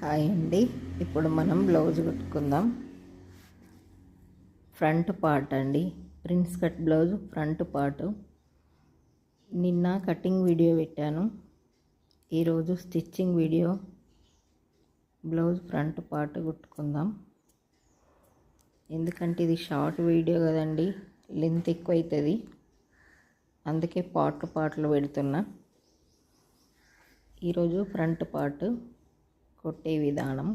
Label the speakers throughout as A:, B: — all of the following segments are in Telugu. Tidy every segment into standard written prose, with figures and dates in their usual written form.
A: హాయ్ అండి. ఇప్పుడు మనం బ్లౌజ్ కుట్టుకుందాం. ఫ్రంట్ పార్ట్ అండి, prince cut blouse front part. నిన్న కటింగ్ వీడియో పెట్టాను, ఈరోజు stitching video. Blouse front part కుట్టుకుందాం. ఎందుకంటే ఇది షార్ట్ వీడియో కదండి, లెంత్ ఎక్కువ అవుతుంది, అందుకే పార్ట్లు పెడుతున్నా. ఈరోజు ఫ్రంట్ పార్ట్ కొట్టే విధానం.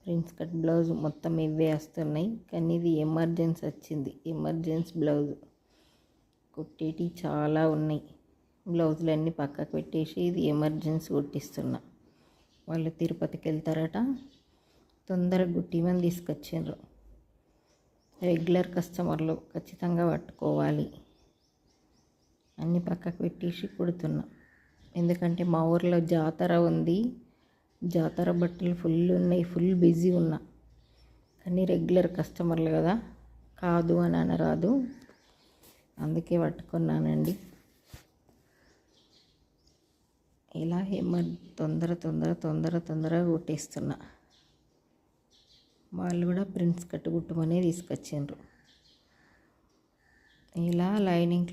A: ప్రిన్స్ కట్ బ్లౌజ్ మొత్తం ఇవే వస్తున్నాయి, కానీ ఇది ఎమర్జెన్సీ వచ్చింది. ఎమర్జెన్సీ బ్లౌజ్ కుట్టేటి చాలా ఉన్నాయి. బ్లౌజులన్నీ పక్కకు పెట్టేసి ఇది ఎమర్జెన్సీ కుట్టిస్తున్నా. వాళ్ళు తిరుపతికి వెళ్తారట, తొందరగా కుట్టిమని తీసుకొచ్చిండ్రు. రెగ్యులర్ కస్టమర్లు ఖచ్చితంగా పట్టుకోవాలి. అన్నీ పక్కకు పెట్టేసి కుడుతున్నా. ఎందుకంటే మా ఊర్లో జాతర ఉంది, జాతర బట్టలు ఫుల్ ఉన్నాయి, ఫుల్ బిజీ ఉన్నా. కానీ రెగ్యులర్ కస్టమర్లు కదా, కాదు అని అనరాదు, అందుకే పట్టుకున్నానండి. ఇలా తొందరగా కుట్టేస్తున్నా. వాళ్ళు కూడా ప్రిన్స్ కట్ కుట్టమనే తీసుకొచ్చిండ్రు. ఇలా లైనింగ్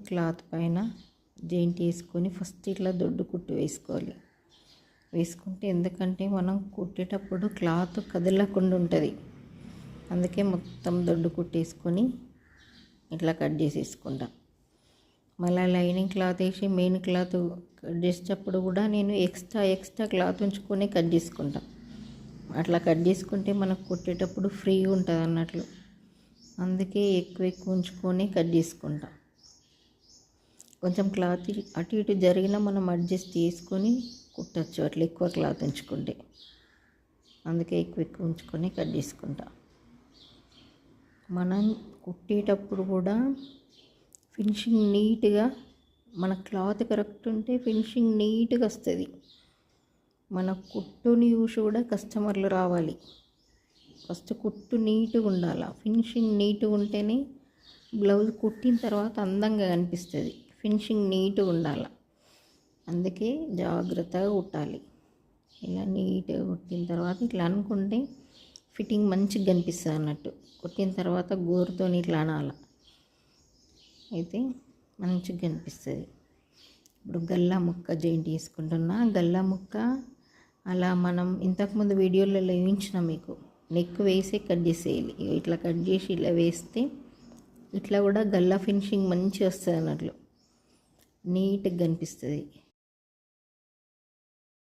A: క్లాత్ పైన జాయింట్ వేసుకొని ఫస్ట్ ఇట్లా దొడ్డు కుట్టు వేసుకుంటే, ఎందుకంటే మనం కుట్టేటప్పుడు క్లాత్ కదలకుండా ఉంటుంది. అందుకే మొత్తం దొడ్డు కుట్టేసుకొని ఇట్లా కట్ చేసేసుకుంటా. మళ్ళీ లైనింగ్ క్లాత్ వేసి మెయిన్ క్లాత్ కట్ చేసేటప్పుడు కూడా నేను ఎక్స్ట్రా క్లాత్ ఉంచుకొని కట్ చేసుకుంటా. అట్లా కట్ చేసుకుంటే మనకు కుట్టేటప్పుడు ఫ్రీగా ఉంటుంది అన్నట్లు. అందుకే ఎక్కువ ఉంచుకొని కట్ చేసుకుంటా. కొంచెం క్లాత్ అటు ఇటు జరిగినా మనం అడ్జస్ట్ చేసుకొని కుట్టచ్చు, అట్లా ఎక్కువ క్లాత్ ఉంచుకుంటే. అందుకే ఎక్కువ ఉంచుకొని కట్ చేసుకుంటా. మనం కుట్టేటప్పుడు కూడా ఫినిషింగ్ నీట్గా, మన క్లాత్ కరెక్ట్ ఉంటే ఫినిషింగ్ నీట్గా వస్తుంది. మన కుట్టుని చూసి కూడా కస్టమర్లు రావాలి. ఫస్ట్ కుట్టు నీట్గా ఉండాలి, ఫినిషింగ్ నీట్గా ఉంటేనే బ్లౌజ్ కుట్టిన తర్వాత అందంగా కనిపిస్తుంది. ఫినిషింగ్ నీట్గా ఉండాలి, అందుకే జాగ్రత్తగా కుట్టాలి. ఇలా నీట్గా కుట్టిన తర్వాత ఇట్లా అనుకుంటే ఫిట్టింగ్ మంచిగా కనిపిస్తుంది అన్నట్టు. కుట్టిన తర్వాత గోరుతో ఇట్లా అనాలి, అయితే మంచిగా కనిపిస్తుంది. ఇప్పుడు గల్లా ముక్క జాయింట్ చేసుకుంటున్నా. గల్లా ముక్క అలా మనం ఇంతకుముందు వీడియోలలో వేయించిన మీకు నెక్ వేసే కట్ చేసేయాలి. ఇట్లా కట్ చేసి ఇలా వేస్తే ఇట్లా కూడా గల్లా ఫినిషింగ్ మంచిగా వస్తుంది అన్నట్లు, నీట్గా కనిపిస్తుంది.